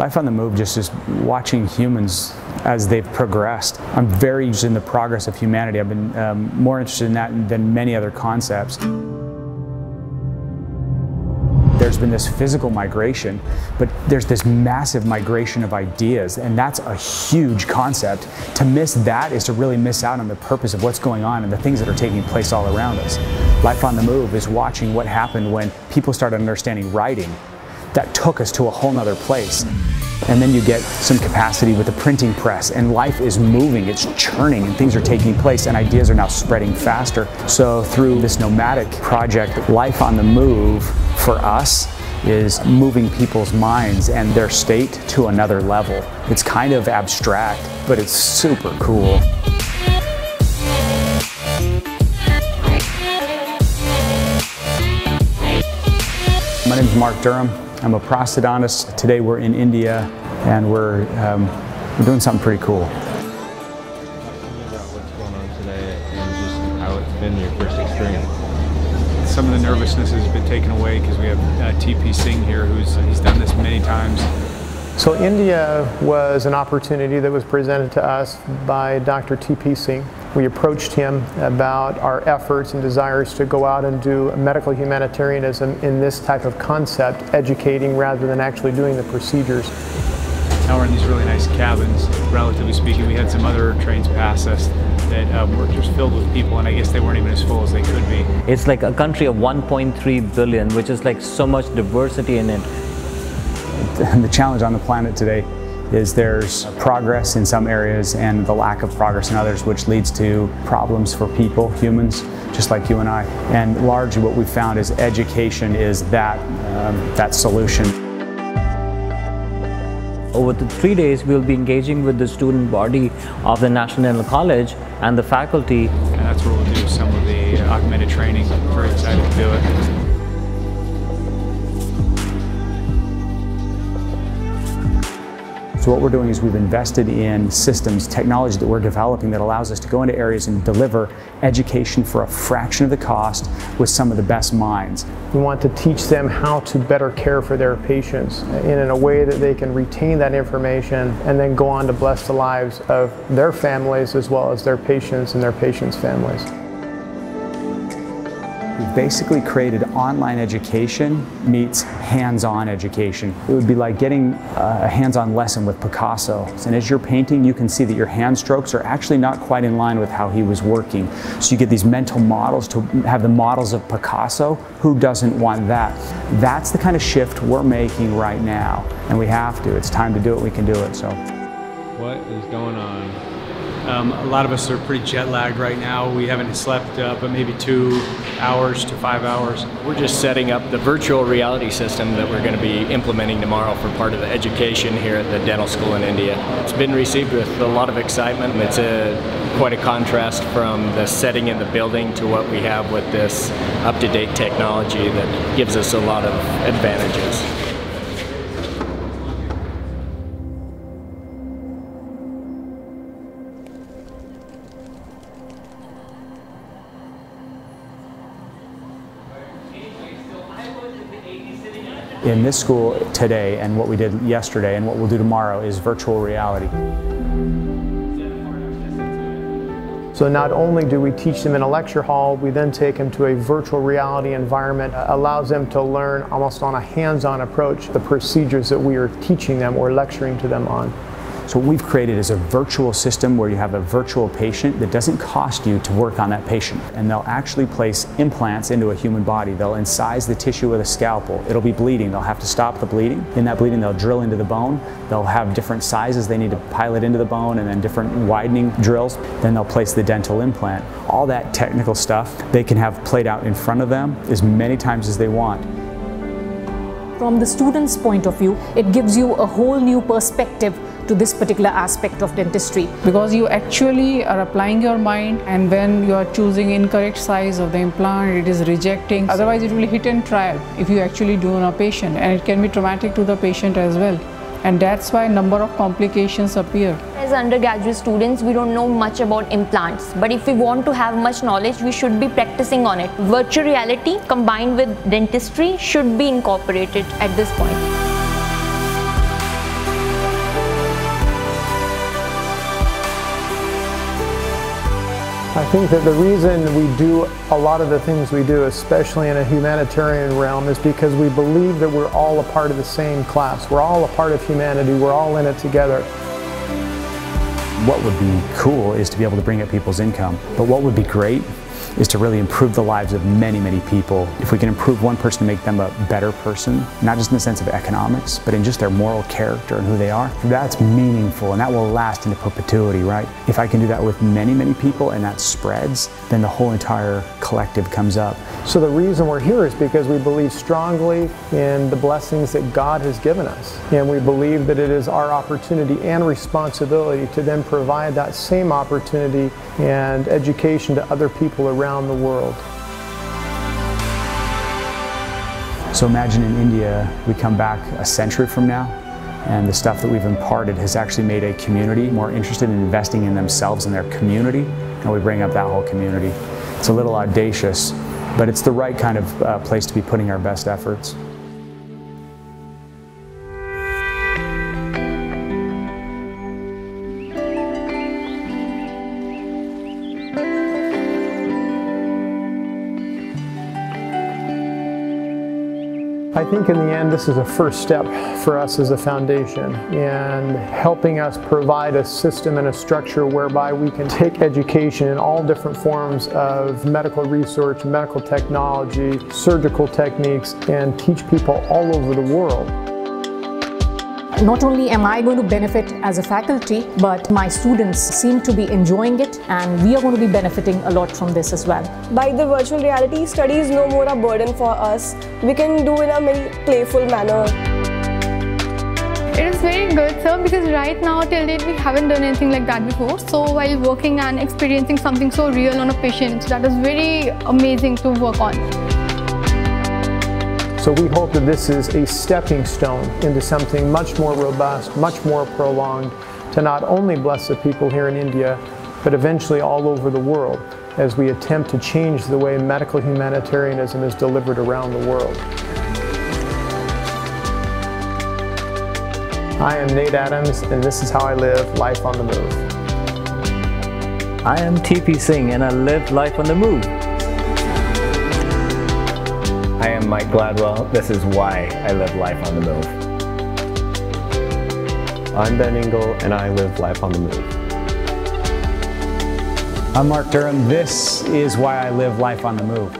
Life on the Move just is watching humans as they've progressed. I'm very interested in the progress of humanity. I've been more interested in that than many other concepts. There's been this physical migration, but there's this massive migration of ideas, and that's a huge concept. To miss that is to really miss out on the purpose of what's going on and the things that are taking place all around us. Life on the Move is watching what happened when people started understanding writing. That took us to a whole nother place. And then you get some capacity with the printing press, and life is moving, it's churning, and things are taking place, and ideas are now spreading faster. So through this NOMATIC project, Life on the Move for us is moving people's minds and their state to another level. It's kind of abstract, but it's super cool. My name is Mark Durham. I'm a prosthodontist. Today we're in India, and we're doing something pretty cool. What's going on today and just how it's been your first experience? Some of the nervousness has been taken away because we have TP Singh here, he's done this many times. So India was an opportunity that was presented to us by Dr. TP Singh. We approached him about our efforts and desires to go out and do medical humanitarianism in this type of concept, educating rather than actually doing the procedures. Now we're in these really nice cabins, relatively speaking. We had some other trains pass us that were just filled with people, and I guess they weren't even as full as they could be. It's like a country of 1.3 billion, which is like so much diversity in it. The challenge on the planet today is there's progress in some areas and the lack of progress in others, which leads to problems for people, humans, just like you and I. And largely what we've found is education is that solution. Over the 3 days, we'll be engaging with the student body of the National Dental College and the faculty. And that's where we'll do some of the augmented training. I'm very excited to do it. So what we're doing is we've invested in systems, technology that we're developing that allows us to go into areas and deliver education for a fraction of the cost with some of the best minds. We want to teach them how to better care for their patients in a way that they can retain that information and then go on to bless the lives of their families as well as their patients and their patients' families. We've basically created online education meets hands-on education. It would be like getting a hands-on lesson with Picasso. And as you're painting, you can see that your hand strokes are actually not quite in line with how he was working. So you get these mental models to have the models of Picasso. Who doesn't want that? That's the kind of shift we're making right now. And we have to. It's time to do it. We can do it. So, What is going on? A lot of us are pretty jet lagged right now. We haven't slept but maybe 2 hours to 5 hours. We're just setting up the virtual reality system that we're going to be implementing tomorrow for part of the education here at the dental school in India. It's been received with a lot of excitement. It's quite a contrast from the setting in the building to what we have with this up-to-date technology that gives us a lot of advantages. in this school today and what we did yesterday and what we'll do tomorrow is virtual reality. So not only do we teach them in a lecture hall, we then take them to a virtual reality environment, allows them to learn almost on a hands-on approach the procedures that we are teaching them or lecturing to them on. So what we've created is a virtual system where you have a virtual patient that doesn't cost you to work on that patient. And they'll actually place implants into a human body. They'll incise the tissue with a scalpel. It'll be bleeding. They'll have to stop the bleeding. In that bleeding, they'll drill into the bone. They'll have different sizes they need to pilot into the bone and then different widening drills. Then they'll place the dental implant. All that technical stuff they can have played out in front of them as many times as they want. From the student's point of view, it gives you a whole new perspective to this particular aspect of dentistry. Because you actually are applying your mind, and when you are choosing incorrect size of the implant, it is rejecting. Otherwise it will hit and trial if you actually do on a patient, and it can be traumatic to the patient as well. And that's why a number of complications appear. As undergraduate students, we don't know much about implants, but if we want to have much knowledge, we should be practicing on it. Virtual reality combined with dentistry should be incorporated at this point. I think that the reason we do a lot of the things we do, especially in a humanitarian realm, is because we believe that we're all a part of the same class. We're all a part of humanity. We're all in it together. What would be cool is to be able to bring up people's income, but what would be great is to really improve the lives of many, many people. If we can improve one person to make them a better person, not just in the sense of economics, but in just their moral character and who they are, that's meaningful and that will last into perpetuity, right? If I can do that with many, many people and that spreads, then the whole entire collective comes up. So the reason we're here is because we believe strongly in the blessings that God has given us. And we believe that it is our opportunity and responsibility to then provide that same opportunity and education to other people around the world. So imagine in India, we come back a century from now, and the stuff that we've imparted has actually made a community more interested in investing in themselves and their community, and we bring up that whole community. It's a little audacious, but it's the right kind of place to be putting our best efforts. I think in the end this is a first step for us as a foundation in helping us provide a system and a structure whereby we can take education in all different forms of medical research, medical technology, surgical techniques, and teach people all over the world. Not only am I going to benefit as a faculty, but my students seem to be enjoying it, and we are going to be benefiting a lot from this as well. By the virtual reality, study is no more a burden for us. We can do in a very playful manner. It is very good, sir, because right now till date we haven't done anything like that before. So while working and experiencing something so real on a patient, that is very amazing to work on. So we hope that this is a stepping stone into something much more robust, much more prolonged, to not only bless the people here in India, but eventually all over the world as we attempt to change the way medical humanitarianism is delivered around the world. I am Nate Adams, and this is how I live life on the move. I am TP Singh, and I live life on the move. I am Mike Gladwell. This is why I live life on the move. I'm Ben Ingle, and I live life on the move. I'm Mark Durham. This is why I live life on the move.